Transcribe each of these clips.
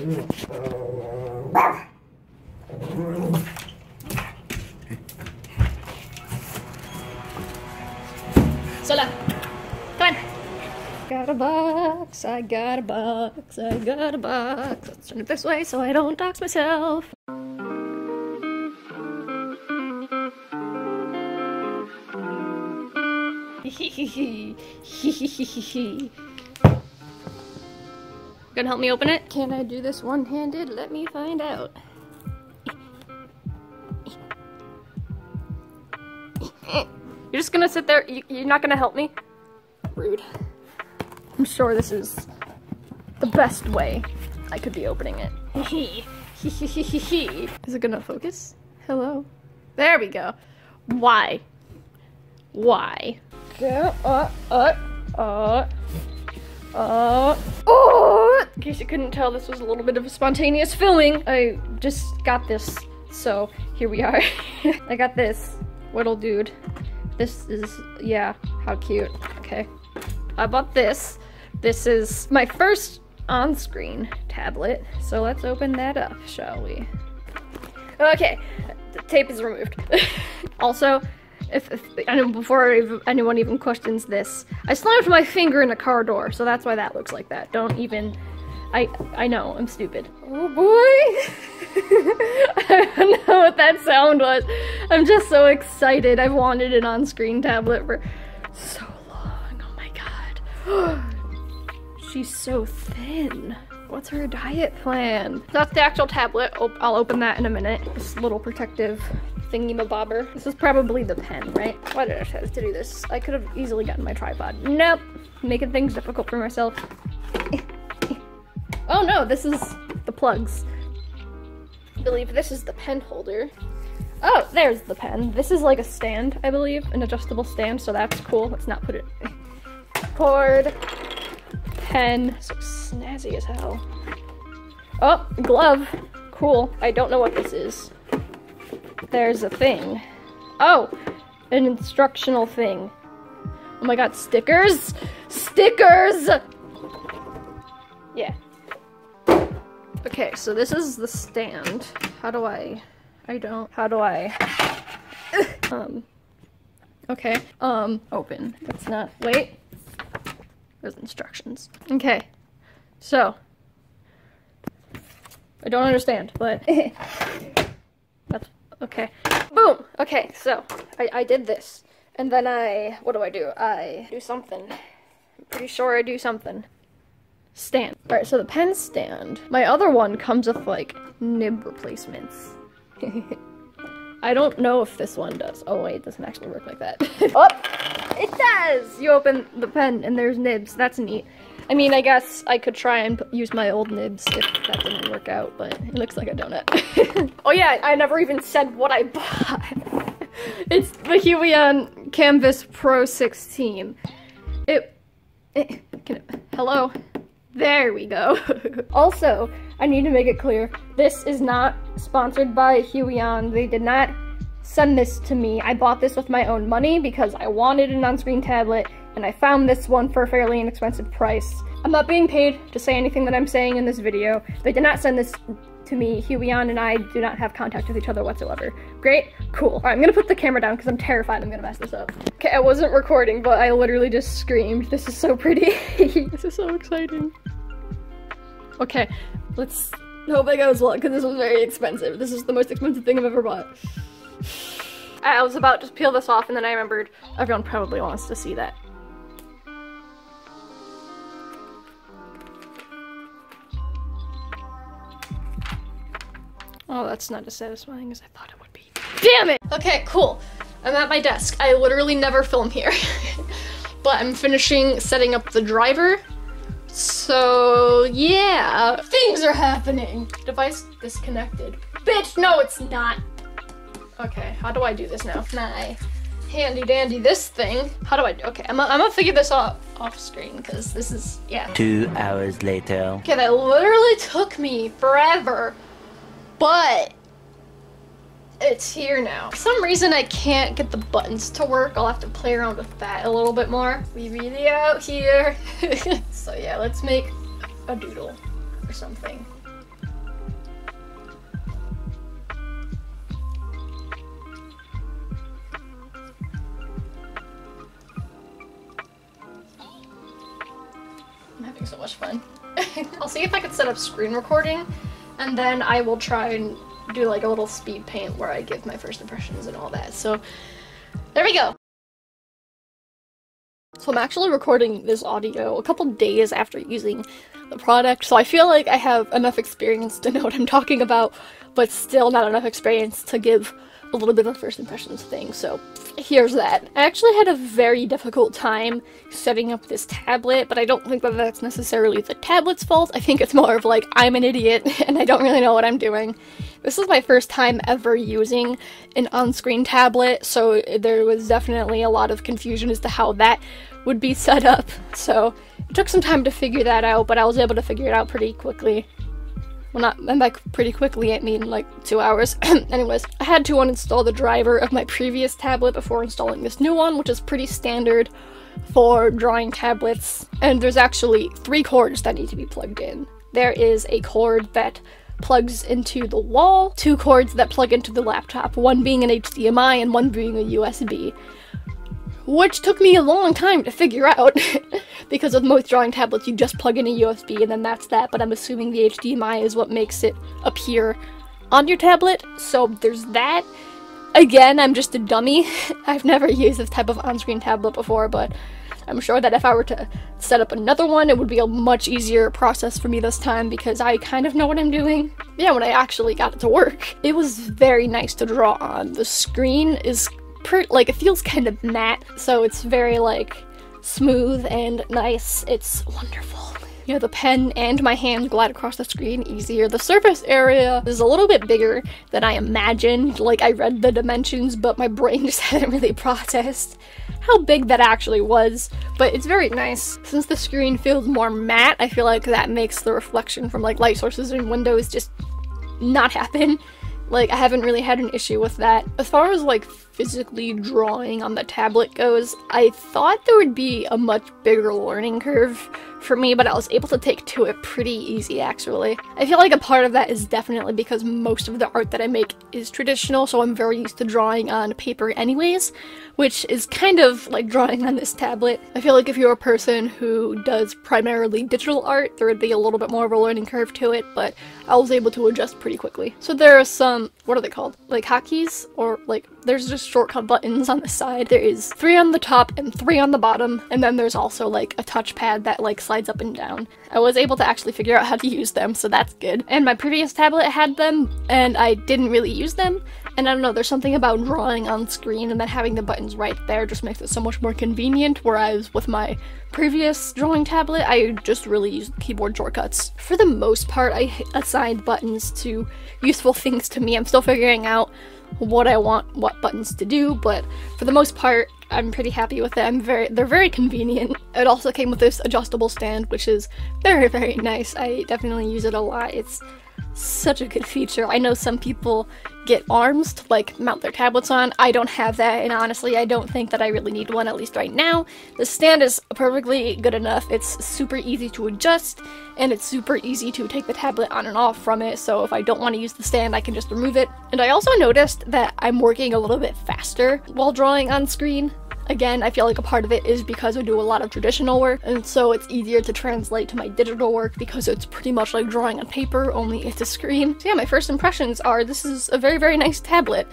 Sola, come on. Got a box, I got a box, I got a box. Let's turn it this way so I don't dox myself. Gonna help me open it? Can I do this one-handed? Let me find out. You're just gonna sit there? You're not gonna help me? Rude. I'm sure this is the best way I could be opening it. Is it gonna focus? Hello? There we go. Why? Why? In case you couldn't tell, this was a little bit of a spontaneous filming. I just got this, so here we are. I got this little dude. This is, yeah, how cute. Okay. I bought this. This is my first on-screen tablet, so let's open that up, shall we? Okay, the tape is removed. Also, before anyone even questions this, I slammed my finger in a car door, so that's why that looks like that. Don't even, I know, I'm stupid. Oh boy! I don't know what that sound was. I'm just so excited. I've wanted an on-screen tablet for so long. Oh my god. She's so thin. What's her diet plan? That's the actual tablet. I'll open that in a minute. This little protective thingy-mabobber. This is probably the pen, right? Why did I have to do this? I could have easily gotten my tripod. Nope. Making things difficult for myself. Oh no, this is the plugs. I believe this is the pen holder. Oh, there's the pen. This is like a stand, I believe. An adjustable stand, so that's cool. Let's not put it... Cord. Pen. So snazzy as hell. Oh, glove. Cool. I don't know what this is. There's a thing. Oh, an instructional thing. Oh my god, stickers? Stickers! Yeah. Okay, so this is the stand. How do I okay, open. That's not, wait. There's instructions. Okay, so. I don't understand, but. That's, okay. Boom! Okay, so, I did this. And then what do? I do something. I'm pretty sure I do something. Stand. Alright, so the pen stand. My other one comes with, like, nib replacements. I don't know if this one does. Oh wait, it doesn't actually work like that. Oh! It does! You open the pen and there's nibs. That's neat. I mean, I guess I could try and use my old nibs if that didn't work out, but it looks like a donut. Oh yeah, I never even said what I bought. It's the Huion Kamvas Pro 16. Hello? There we go. Also, I need to make it clear, this is not sponsored by Huion. They did not send this to me. I bought this with my own money because I wanted an on-screen tablet, and I found this one for a fairly inexpensive price. I'm not being paid to say anything that I'm saying in this video. They did not send this to me. Huion and I do not have contact with each other whatsoever. Great? Cool. Alright, I'm gonna put the camera down because I'm terrified I'm gonna mess this up. Okay, I wasn't recording, but I literally just screamed. This is so pretty. This is so exciting. Okay, let's hope it goes well, because this was very expensive. This is the most expensive thing I've ever bought. I was about to peel this off, and then I remembered everyone probably wants to see that. Oh, that's not as satisfying as I thought it would be. Damn it! Okay, cool. I'm at my desk. I literally never film here. But I'm finishing setting up the driver. So, yeah. Things are happening. Device disconnected. Bitch, no it's not. Okay, how do I do this now? My handy dandy this thing. How do I do? Okay, I'm gonna figure this off screen, because this is, yeah. 2 hours later. Okay, that literally took me forever. But it's here now. For some reason I can't get the buttons to work. I'll have to play around with that a little bit more. We really out here. So yeah, let's make a doodle or something. I'll see if I can set up screen recording, and then I will try and do like a little speed paint where I give my first impressions and all that. So there we go. So I'm actually recording this audio a couple days after using the product, so I feel like I have enough experience to know what I'm talking about, but still not enough experience to give a little bit of first impressions thing, so here's that. I actually had a very difficult time setting up this tablet, but I don't think that that's necessarily the tablet's fault. I think it's more of like, I'm an idiot and I don't really know what I'm doing. This is my first time ever using an on-screen tablet, so there was definitely a lot of confusion as to how that would be set up. So it took some time to figure that out, but I was able to figure it out pretty quickly. Well, not, and by pretty quickly, I mean like 2 hours. Anyways, I had to uninstall the driver of my previous tablet before installing this new one, which is pretty standard for drawing tablets. And there's actually 3 cords that need to be plugged in. There is a cord that plugs into the wall, 2 cords that plug into the laptop, one being an HDMI and one being a USB. Which took me a long time to figure out, because with most drawing tablets you just plug in a USB and then that's that, but I'm assuming the HDMI is what makes it appear on your tablet, so there's that. Again, I'm just a dummy. I've never used this type of on-screen tablet before, but I'm sure that if I were to set up another one, it would be a much easier process for me this time because I kind of know what I'm doing. Yeah, when I actually got it to work, it was very nice to draw on. The screen is like, it feels kind of matte, so it's very like smooth and nice. It's wonderful. You know, the pen and my hand glide across the screen easier. The surface area is a little bit bigger than I imagined. Like, I read the dimensions, but my brain just hadn't really processed how big that actually was. But it's very nice. Since the screen feels more matte, I feel like that makes the reflection from like light sources and windows just not happen. Like, I haven't really had an issue with that. As far as like physically drawing on the tablet goes, I thought there would be a much bigger learning curve for me, but I was able to take to it pretty easy, actually. I feel like a part of that is definitely because most of the art that I make is traditional, so I'm very used to drawing on paper anyways, which is kind of like drawing on this tablet. I feel like if you're a person who does primarily digital art, there would be a little bit more of a learning curve to it, but I was able to adjust pretty quickly. So there are some, what are they called? Like hotkeys? Or like, there's just shortcut buttons on the side. There is 3 on the top and 3 on the bottom, and then there's also like a touchpad that like slides up and down. I was able to actually figure out how to use them, so that's good. And my previous tablet had them, and I didn't really use them. And I don't know, there's something about drawing on screen and then having the buttons right there just makes it so much more convenient, whereas with my previous drawing tablet, I just really used keyboard shortcuts. For the most part, I assigned buttons to useful things to me. I'm still figuring out what I want what buttons to do, but for the most part, I'm pretty happy with it. They're very convenient. It also came with this adjustable stand, which is very, very nice. I definitely use it a lot. It's such a good feature. I know some people get arms to like mount their tablets on. I don't have that, and honestly I don't think that I really need one, at least right now. The stand is perfectly good enough. It's super easy to adjust, and it's super easy to take the tablet on and off from it, so if I don't want to use the stand I can just remove it. And I also noticed that I'm working a little bit faster while drawing on screen. Again, I feel like a part of it is because I do a lot of traditional work, and so it's easier to translate to my digital work because it's pretty much like drawing on paper, only it's a screen. So yeah, my first impressions are this is a very, very nice tablet.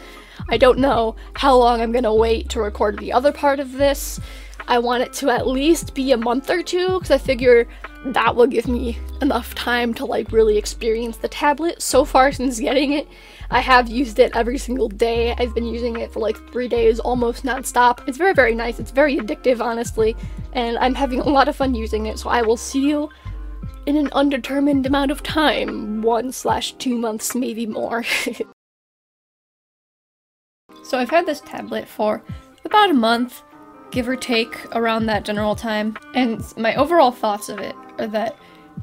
I don't know how long I'm gonna wait to record the other part of this. I want it to at least be a month or 2, because I figure that will give me enough time to like really experience the tablet. So far since getting it, I have used it every single day. I've been using it for like 3 days, almost non-stop. It's very, very nice. It's very addictive, honestly, and I'm having a lot of fun using it, so I will see you in an undetermined amount of time. 1/2 months, maybe more. So I've had this tablet for about a month, give or take, around that general time, and my overall thoughts of it are that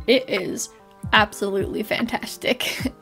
it is absolutely fantastic.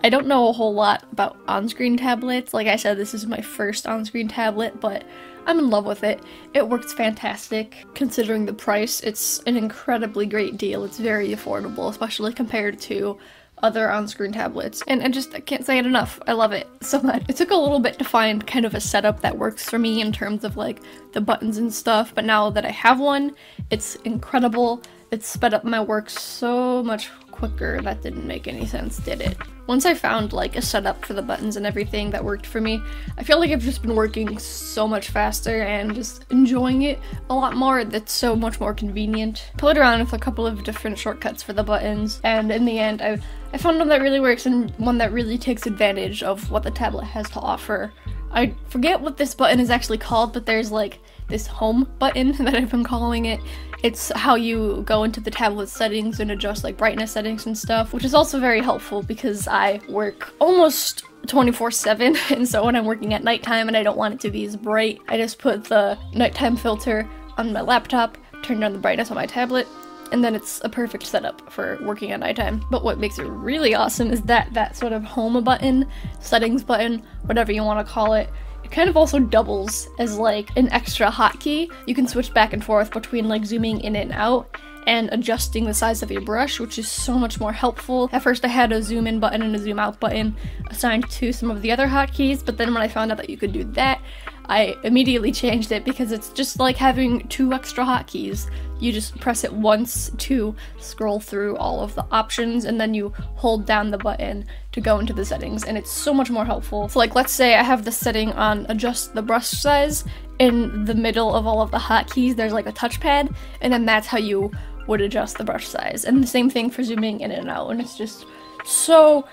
I don't know a whole lot about on-screen tablets. Like I said, this is my first on-screen tablet, but I'm in love with it. It works fantastic. Considering the price, it's an incredibly great deal. It's very affordable, especially compared to other on-screen tablets, and I can't say it enough. I love it so much. It took a little bit to find kind of a setup that works for me in terms of like the buttons and stuff, but now that I have one, it's incredible. It sped up my work so much quicker. That didn't make any sense, did it? Once I found like a setup for the buttons and everything that worked for me, I feel like I've just been working so much faster and just enjoying it a lot more. That's so much more convenient. Played around with a couple of different shortcuts for the buttons, and in the end I found one that really works and one that really takes advantage of what the tablet has to offer. I forget what this button is actually called, but there's like this home button that I've been calling it. It's how you go into the tablet settings and adjust like brightness settings and stuff, which is also very helpful because I work almost 24/7, and so when I'm working at nighttime and I don't want it to be as bright, I just put the nighttime filter on my laptop, turn down the brightness on my tablet, and then it's a perfect setup for working at nighttime. But what makes it really awesome is that sort of home button, settings button, whatever you want to call it, it kind of also doubles as like an extra hotkey. You can switch back and forth between like zooming in and out and adjusting the size of your brush, which is so much more helpful. At first I had a zoom in button and a zoom out button assigned to some of the other hotkeys, but then when I found out that you could do that, I immediately changed it because it's just like having 2 extra hotkeys. You just press it once to scroll through all of the options, and then you hold down the button to go into the settings, and it's so much more helpful. So like, let's say I have the setting on adjust the brush size. In the middle of all of the hotkeys, there's like a touchpad, and then that's how you would adjust the brush size. And the same thing for zooming in and out, and it's just so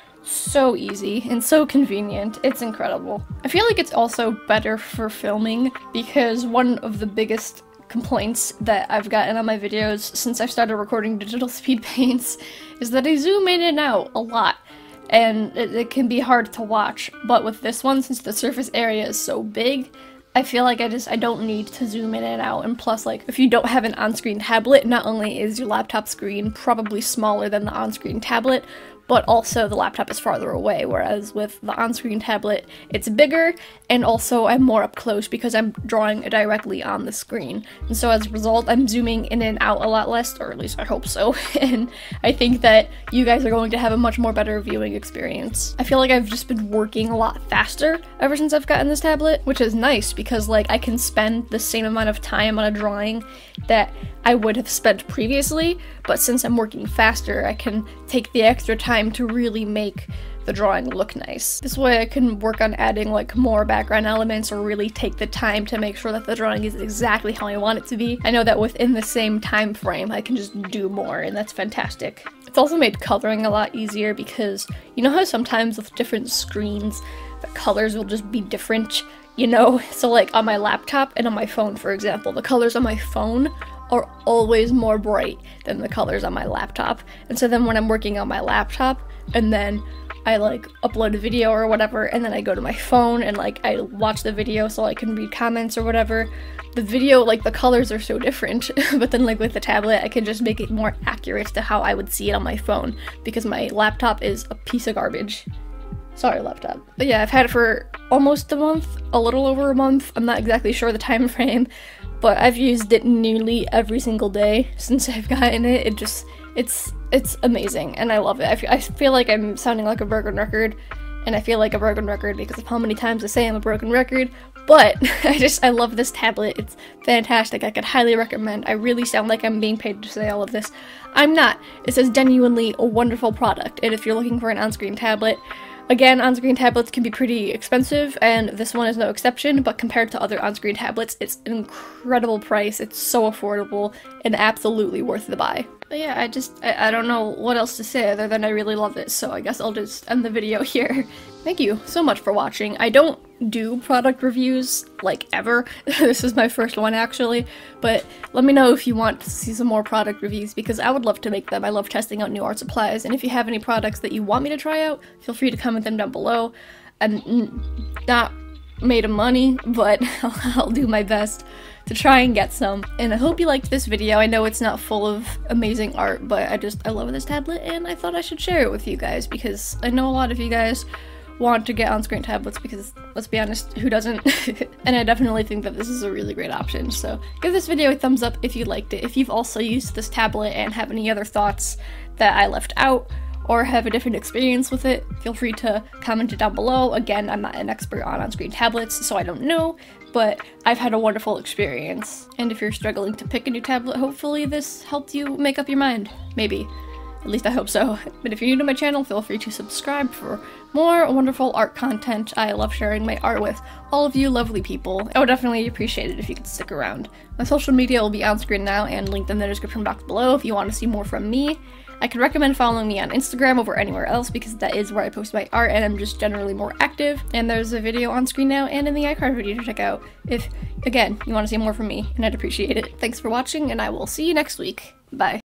easy and so convenient. It's incredible. I feel like it's also better for filming because one of the biggest complaints that I've gotten on my videos since I started recording digital speed paints is that I zoom in and out a lot, and it can be hard to watch. But with this one, since the surface area is so big, I feel like I don't need to zoom in and out. And plus, like, if you don't have an on-screen tablet, not only is your laptop screen probably smaller than the on-screen tablet, but also the laptop is farther away, whereas with the on-screen tablet, it's bigger, and also I'm more up close because I'm drawing directly on the screen. And so as a result, I'm zooming in and out a lot less, or at least I hope so, and I think that you guys are going to have a much more better viewing experience. I feel like I've just been working a lot faster ever since I've gotten this tablet, which is nice because, like, I can spend the same amount of time on a drawing that I would have spent previously, but since I'm working faster, I can take the extra time to really make the drawing look nice. This way I can work on adding like more background elements or really take the time to make sure that the drawing is exactly how I want it to be. I know that within the same time frame I can just do more, and that's fantastic. It's also made coloring a lot easier because you know how sometimes with different screens the colors will just be different, you know? So like on my laptop and on my phone, for example, the colors on my phone are always more bright than the colors on my laptop. And so then when I'm working on my laptop and then I like upload a video or whatever, and then I go to my phone and like I watch the video so I can read comments or whatever, the video, like the colors are so different. But then like with the tablet, I can just make it more accurate to how I would see it on my phone because my laptop is a piece of garbage. Sorry, laptop. But yeah, I've had it for almost a month, a little over a month. I'm not exactly sure the time frame, but I've used it nearly every single day since I've gotten it. It's amazing, and I love it. I feel like I'm sounding like a broken record, and I feel like a broken record because of how many times I say I'm a broken record, but I love this tablet. It's fantastic. I could highly recommend. I really sound like I'm being paid to say all of this. I'm not. This is genuinely a wonderful product, and if you're looking for an on-screen tablet, again, on-screen tablets can be pretty expensive, and this one is no exception, but compared to other on-screen tablets, it's an incredible price. It's so affordable and absolutely worth the buy. But yeah, I don't know what else to say other than I really love it, so I guess I'll just end the video here. Thank you so much for watching. I don't do product reviews, like, ever. This is my first one, actually, but let me know if you want to see some more product reviews, because I would love to make them. I love testing out new art supplies, and if you have any products that you want me to try out, feel free to comment them down below. I'm not made of money, but I'll do my best to try and get some. And I hope you liked this video. I know it's not full of amazing art, but I love this tablet, and I thought I should share it with you guys, because I know a lot of you guys want to get on-screen tablets because, let's be honest, who doesn't? And I definitely think that this is a really great option, so give this video a thumbs up if you liked it. If you've also used this tablet and have any other thoughts that I left out, or have a different experience with it, feel free to comment it down below. Again, I'm not an expert on on-screen tablets, so I don't know, but I've had a wonderful experience. And if you're struggling to pick a new tablet, hopefully this helped you make up your mind. Maybe. At least I hope so. But if you're new to my channel, feel free to subscribe for more wonderful art content. I love sharing my art with all of you lovely people. I would definitely appreciate it if you could stick around. My social media will be on screen now and linked in the description box below if you want to see more from me. I could recommend following me on Instagram over anywhere else because that is where I post my art and I'm just generally more active. And there's a video on screen now and in the iCard video to check out if, again, you want to see more from me, and I'd appreciate it. Thanks for watching, and I will see you next week. Bye.